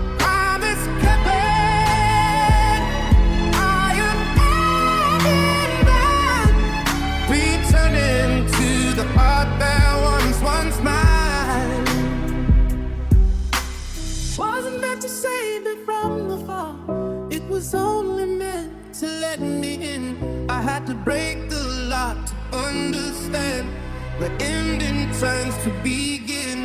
Promise saved me from the fall. It was only meant to let me in. I had to break the lock to understand the ending turns to begin.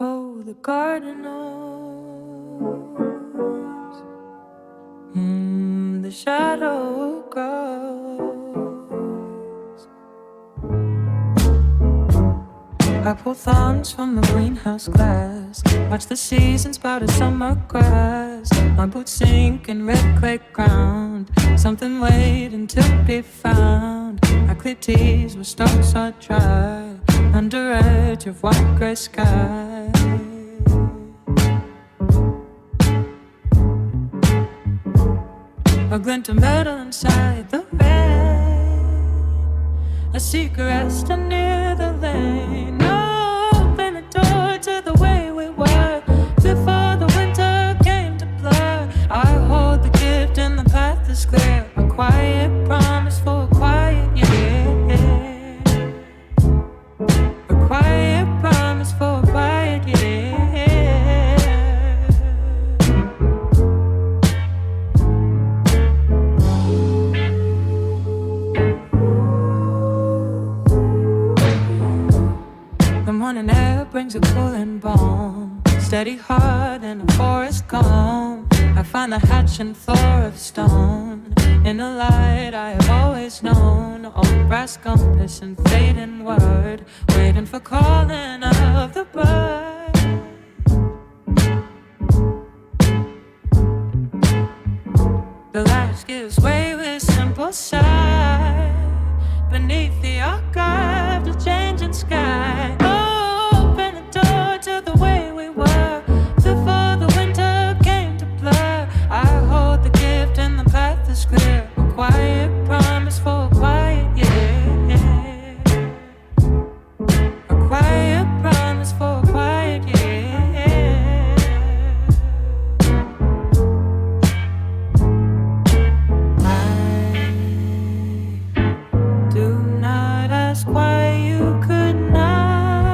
Oh, the garden knows. The shadow grows. I pull thorns from the greenhouse glass. Watch the seasons sprout as summer grass. My boots sink in red clay ground. Something waiting to be found. I clear tears where stalks are dry. Under edge of white gray sky. A glint of metal inside the rain. A secret resting near the lane. Open the door to the way we were before the winter came to blur. I hold the gift and the path is clear. A quiet promise for a quiet year. A quiet promise for a quiet year. The morning air brings a cooling balm. Steady heart in a forest calm. I find the hatch and floor of stone. In the light I have always known. Old brass compass and fading word. Waiting for calling of the bird. The latch gives way with simple sigh. Beneath the archive, the changing sky. Open the door to the way we were before the winter came to blur. I hold the gift and the path is clear. A quiet promise for a quiet year. A quiet promise for a quiet year. Do not ask why you could not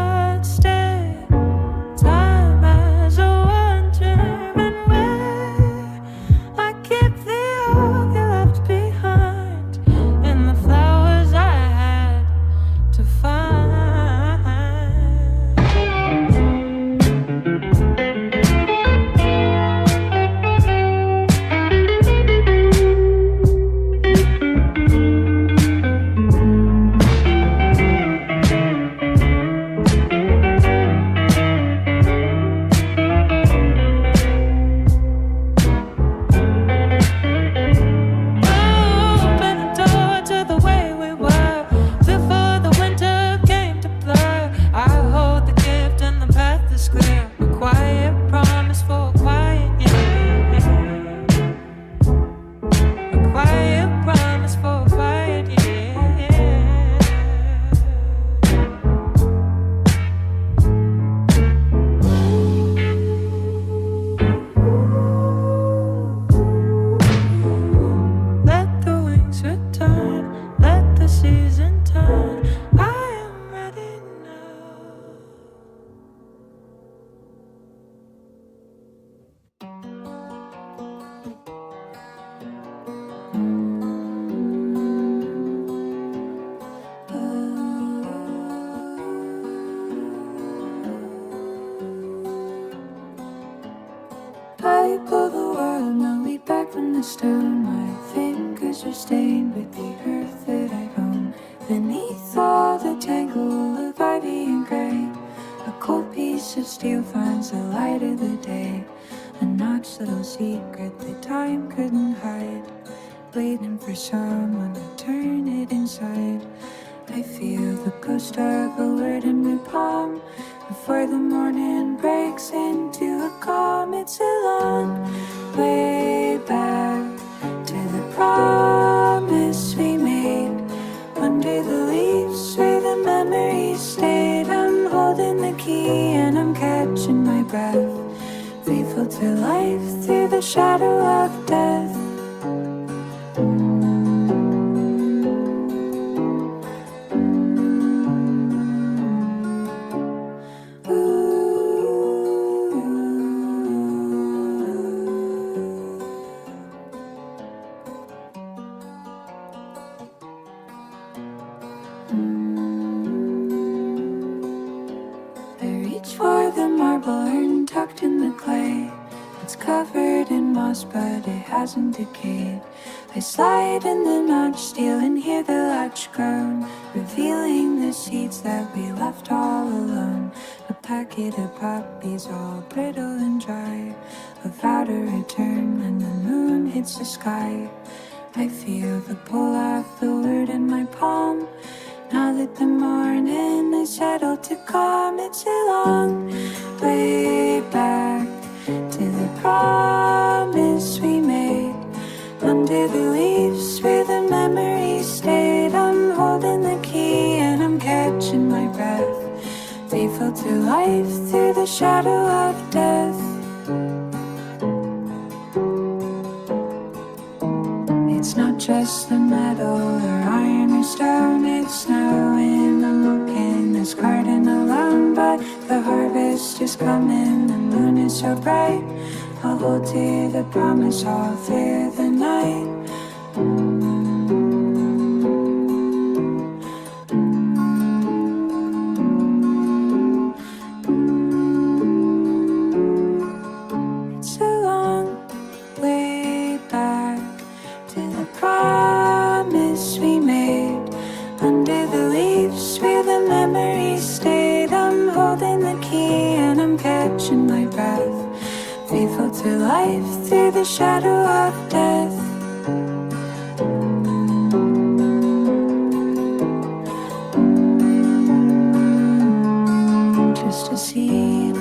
type of the world. Now we back from the stone. My fingers are stained with the earth that I own. Beneath all the tangle of ivy and gray, a cold piece of steel finds the light of the day. A notched little secret that time couldn't hide, waiting for someone to turn it inside. I feel the ghost of a word in my palm before the morning breaks into a calm. It's a long way back to the promise we made under the leaves where the memories stayed. I'm holding the key and I'm catching my breath, faithful to life through the shadow of death. For the marble urn tucked in the clay, it's covered in moss but it hasn't decayed. I slide in the notch steel and hear the latch groan, revealing the seeds that we left all alone. A packet of poppies all brittle and dry, a vow to return when the moon hits the sky. I feel the pull of the word in my palm. Now that the morning has settled to calm, it's a long way back to the promise we made under the leaves where the memories stayed. I'm holding the key and I'm catching my breath, faithful to life through the shadow of death. It's not just the metal or iron or stone, it's snowing. I'm looking this garden alone, but the harvest is coming. The moon is so bright, I'll hold to the promise all through the night. It's a long way back to the promise we made under the leaves where the memories stayed. I'm holding the key and I'm catching my breath, faithful to life through the shadow of death. Just a seed